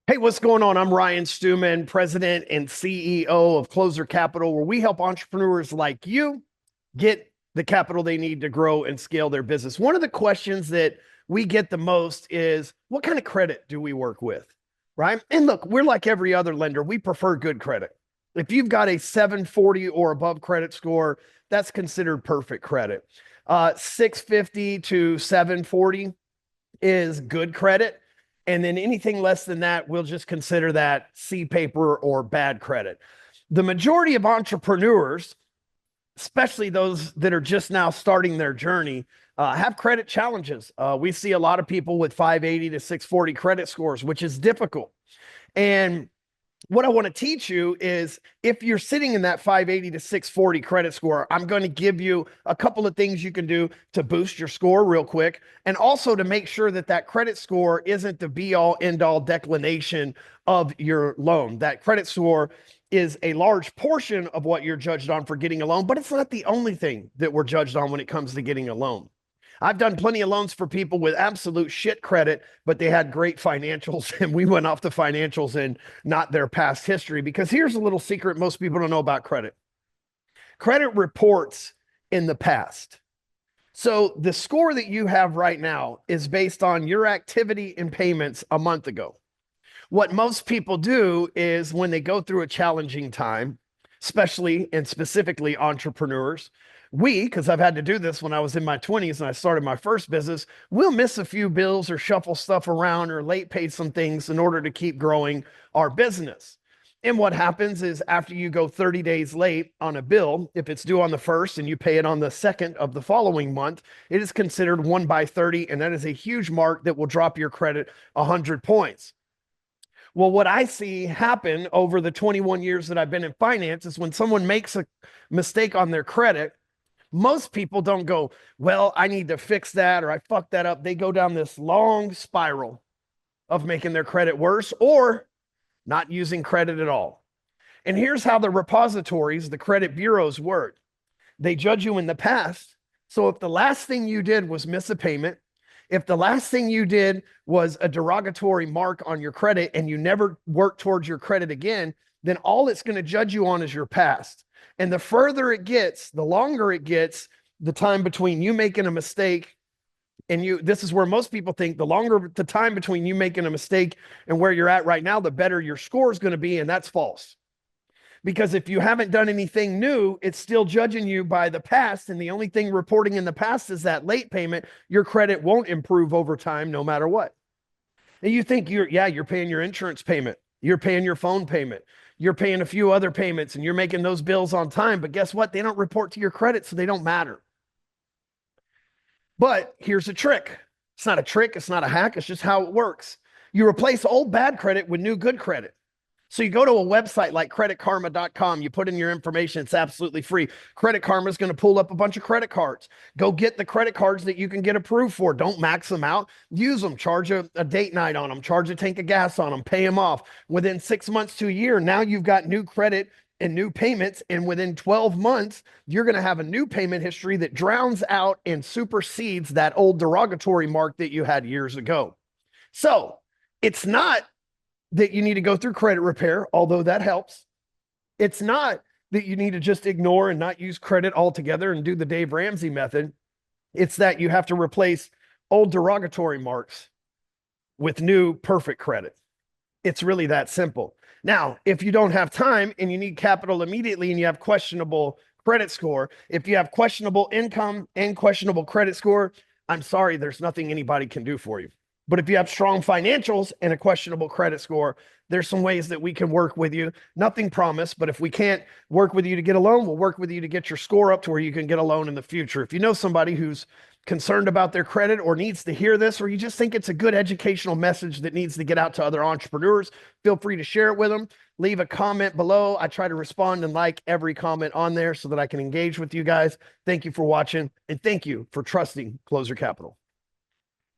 Hey, what's going on? I'm Ryan Stewman, President and CEO of Closer Capital, where we help entrepreneurs like you get the capital they need to grow and scale their business. One of the questions that we get the most is what kind of credit do we work with? Right. And look, we're like every other lender. We prefer good credit. If you've got a 740 or above credit score, that's considered perfect credit. 650 to 740 is good credit. And then anything less than that, we'll just consider that C paper or bad credit. The majority of entrepreneurs, especially those that are just now starting their journey, have credit challenges. We see a lot of people with 580 to 640 credit scores, which is difficult. And what I want to teach you is if you're sitting in that 580 to 640 credit score, I'm going to give you a couple of things you can do to boost your score real quick. And also to make sure that that credit score isn't the be all end all declination of your loan. That credit score is a large portion of what you're judged on for getting a loan, but it's not the only thing that we're judged on when it comes to getting a loan. I've done plenty of loans for people with absolute shit credit, but they had great financials, and we went off the financials and not their past history. Because here's a little secret most people don't know about credit. Credit reports in the past. So the score that you have right now is based on your activity and payments a month ago. What most people do is when they go through a challenging time, especially and specifically entrepreneurs, because I've had to do this when I was in my 20s and I started my first business, we'll miss a few bills or shuffle stuff around or late pay some things in order to keep growing our business. And what happens is after you go 30 days late on a bill, if it's due on the 1st and you pay it on the 2nd of the following month, it is considered 1 by 30. And that is a huge mark that will drop your credit 100 points. Well, what I see happen over the 21 years that I've been in finance is when someone makes a mistake on their credit, most people don't go, well, I need to fix that or I fucked that up. They go down this long spiral of making their credit worse or not using credit at all. And here's how the repositories, the credit bureaus work. They judge you in the past. So if the last thing you did was miss a payment, if the last thing you did was a derogatory mark on your credit and you never worked towards your credit again, then all it's going to judge you on is your past. And the further it gets, the longer it gets, the time between you making a mistake and this is where most people think the longer the time between you making a mistake and where you're at right now, the better your score is going to be. And that's false. Because if you haven't done anything new, it's still judging you by the past. And the only thing reporting in the past is that late payment. Your credit won't improve over time, no matter what. And you think you're paying your insurance payment. You're paying your phone payment. You're paying a few other payments and you're making those bills on time. But guess what? They don't report to your credit, so they don't matter. But here's a trick. It's not a trick. It's not a hack. It's just how it works. You replace old bad credit with new good credit. So you go to a website like creditkarma.com, you put in your information, it's absolutely free. Credit Karma is going to pull up a bunch of credit cards. Go get the credit cards that you can get approved for. Don't max them out. Use them. Charge a date night on them. Charge a tank of gas on them. Pay them off. Within 6 months to a year, now you've got new credit and new payments. And within 12 months, you're going to have a new payment history that drowns out and supersedes that old derogatory mark that you had years ago. So it's not that you need to go through credit repair, although that helps. It's not that you need to just ignore and not use credit altogether and do the Dave Ramsey method. It's that you have to replace old derogatory marks with new perfect credit. It's really that simple. Now, if you don't have time and you need capital immediately and you have questionable credit score, if you have questionable income and questionable credit score, I'm sorry, there's nothing anybody can do for you. But if you have strong financials and a questionable credit score, there's some ways that we can work with you. Nothing promised, but if we can't work with you to get a loan, we'll work with you to get your score up to where you can get a loan in the future. If you know somebody who's concerned about their credit or needs to hear this, or you just think it's a good educational message that needs to get out to other entrepreneurs, feel free to share it with them. Leave a comment below. I try to respond and like every comment on there so that I can engage with you guys. Thank you for watching, and thank you for trusting Closer Capital.